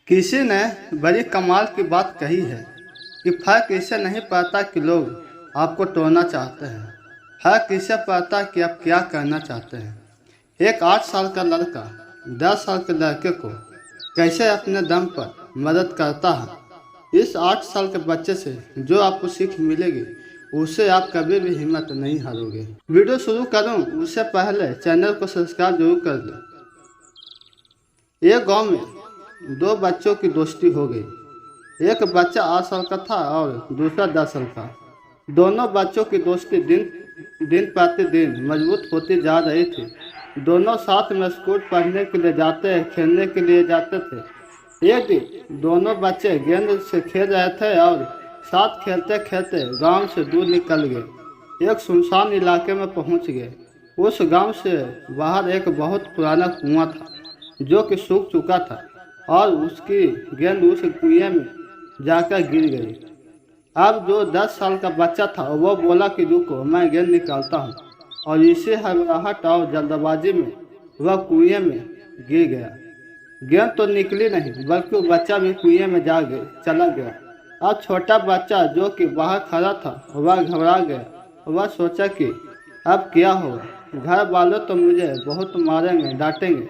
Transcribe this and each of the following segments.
किसी ने बड़ी कमाल की बात कही है कि फर्क इससे नहीं पड़ता कि लोग आपको तोड़ना चाहते हैं, फर्क इससे पड़ता कि आप क्या करना चाहते हैं। एक 8 साल का लड़का 10 साल के लड़के को कैसे अपने दम पर मदद करता है। इस 8 साल के बच्चे से जो आपको सीख मिलेगी उससे आप कभी भी हिम्मत नहीं हारोगे। वीडियो शुरू करूं उससे पहले चैनल को सब्सक्राइब जरूर कर लें। एक गांव में 2 बच्चों की दोस्ती हो गई। एक बच्चा 8 साल का था और दूसरा 10 साल का। दोनों बच्चों की दोस्ती दिन प्रतिदिन मजबूत होती जा रही थी। दोनों साथ में स्कूल पढ़ने के लिए जाते, खेलने के लिए जाते थे। एक दिन दोनों बच्चे गेंद से खेल रहे थे और साथ खेलते खेलते गांव से दूर निकल गए। एक सुनसान इलाके में पहुंच गए। उस गांव से बाहर एक बहुत पुराना कुआं था जो कि सूख चुका था और उसकी गेंद उस कुएं में जाकर गिर गई। अब जो 10 साल का बच्चा था वो बोला कि रुको, मैं गेंद निकालता हूँ, और इसी हड़बड़ाहट और जल्दबाजी में वह कुएं में गिर गया। गेंद तो निकली नहीं बल्कि बच्चा भी कुएं में चला गया। अब छोटा बच्चा जो कि बाहर खड़ा था वह घबरा गया। वह सोचा कि अब क्या होगा, घर वाले तो मुझे बहुत मारेंगे, डांटेंगे,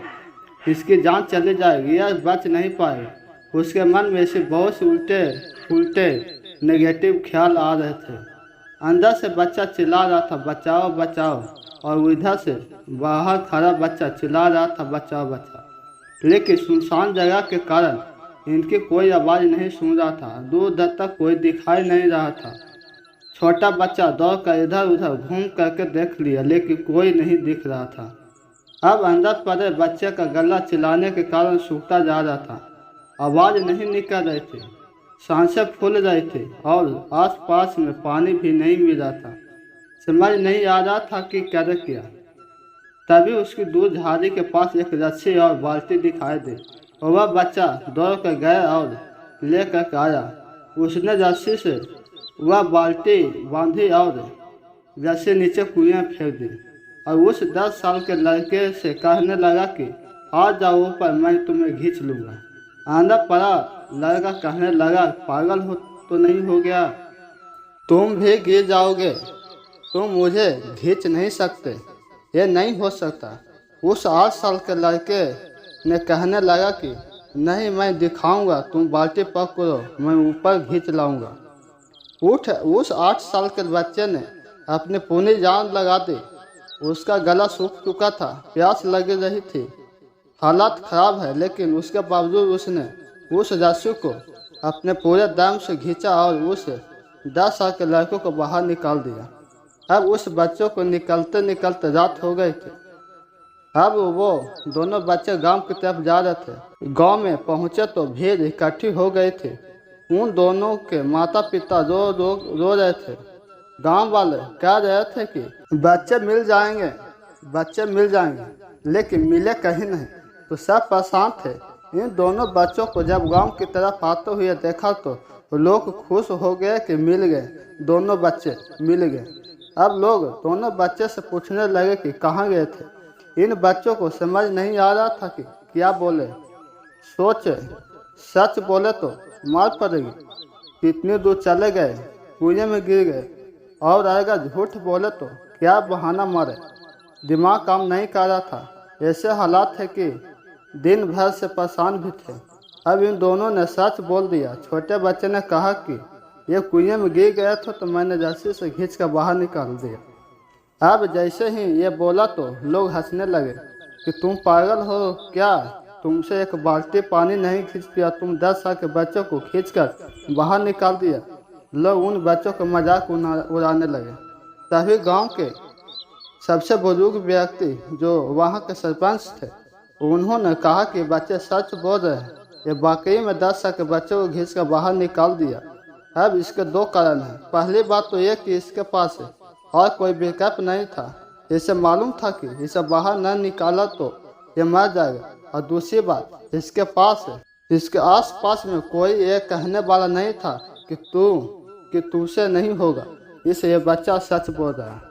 इसकी जान चली जाएगी, यह बच नहीं पाएगा। उसके मन में ऐसे बहुत से उल्टे नेगेटिव ख्याल आ रहे थे। अंदर से बच्चा चिल्ला रहा था, बचाओ बचाओ, और इधर से बाहर खड़ा बच्चा चिल्ला रहा था, बचाओ बचाओ। लेकिन सुनसान जगह के कारण इनकी कोई आवाज़ नहीं सुन रहा था। दूर दूर तक कोई दिखाई नहीं रहा था। छोटा बच्चा दौड़कर इधर उधर घूम करके देख लिया लेकिन कोई नहीं दिख रहा था। अब अंदर पड़े बच्चे का गला चिल्लाने के कारण सूखता जा रहा था। आवाज़ नहीं निकल रही थी, सांसें फूल रही थी और आसपास में पानी भी नहीं मिल रहा था। समझ नहीं आ रहा था कि करे क्या। तभी उसकी दूर झाड़ी के पास एक रस्सी और बाल्टी दिखाई दी और वह बच्चा दौड़ कर गया और लेकर आया। उसने रस्सी से वह बाल्टी बांधी और रस्सी नीचे कुएं में फेंक दी और उस 10 साल के लड़के से कहने लगा कि आ जाओ ऊपर, मैं तुम्हें खींच लूँगा। आंधा पड़ा लड़का कहने लगा, पागल हो तो नहीं हो गया, तुम भी गिर जाओगे, तुम मुझे खींच नहीं सकते, ये नहीं हो सकता। उस 8 साल के लड़के ने कहने लगा कि नहीं, मैं दिखाऊंगा, तुम बाल्टी पकड़ो, मैं ऊपर खींच लाऊंगा। उस 8 साल के बच्चे ने अपनी पूरी जान लगा दी। उसका गला सूख चुका था, प्यास लग रही थी, हालात खराब है, लेकिन उसके बावजूद उसने उस रस्सी को अपने पूरे दम से खींचा और उस 10 साल के लड़के को बाहर निकाल दिया। अब उस बच्चों को निकलते निकलते रात हो गई थी। अब वो दोनों बच्चे गांव की तरफ जा रहे थे। गांव में पहुंचे तो भीड़ इकट्ठी हो गई थी। उन दोनों के माता पिता रो रहे थे। गांव वाले कह रहे थे कि बच्चे मिल जाएंगे, लेकिन मिले कहीं नहीं। तो सब परेशान थे। इन दोनों बच्चों को जब गांव की तरफ आते हुए देखा तो लोग खुश हो गए कि मिल गए, दोनों बच्चे मिल गए। अब लोग दोनों बच्चे से पूछने लगे कि कहाँ गए थे। इन बच्चों को समझ नहीं आ रहा था कि क्या बोले। सोचे सच बोले तो मार पड़ेगी, कितनी दूर चले गए, कुएं में गिर गए, और अगर झूठ बोले तो क्या बहाना मारे। दिमाग काम नहीं कर रहा था। ऐसे हालात थे कि दिन भर से परेशान भी थे। अब इन दोनों ने सच बोल दिया। छोटे बच्चे ने कहा कि ये कुएं में गिर गया था तो मैंने रस्सी से खींच कर बाहर निकाल दिया। अब जैसे ही ये बोला तो लोग हंसने लगे कि तुम पागल हो क्या, तुमसे एक बाल्टी पानी नहीं खींच दिया, तुम 10 साल के बच्चों को खींचकर बाहर निकाल दिया। लोग उन बच्चों का मजाक उड़ाने लगे। तभी गांव के सबसे बुजुर्ग व्यक्ति जो वहां के सरपंच थे, उन्होंने कहा कि बच्चे सच बोल रहे हैं, ये वाकई में 10 साल के बच्चों को खींच कर बाहर निकाल दिया। अब इसके 2 कारण हैं। पहली बात तो ये कि इसके पास और कोई विकल्प नहीं था। इसे मालूम था कि इसे बाहर न निकाला तो ये मर जाएगा। और दूसरी बात, इसके आसपास में कोई ये कहने वाला नहीं था कि तुमसे नहीं होगा, इसलिए बच्चा सच बोल रहा है।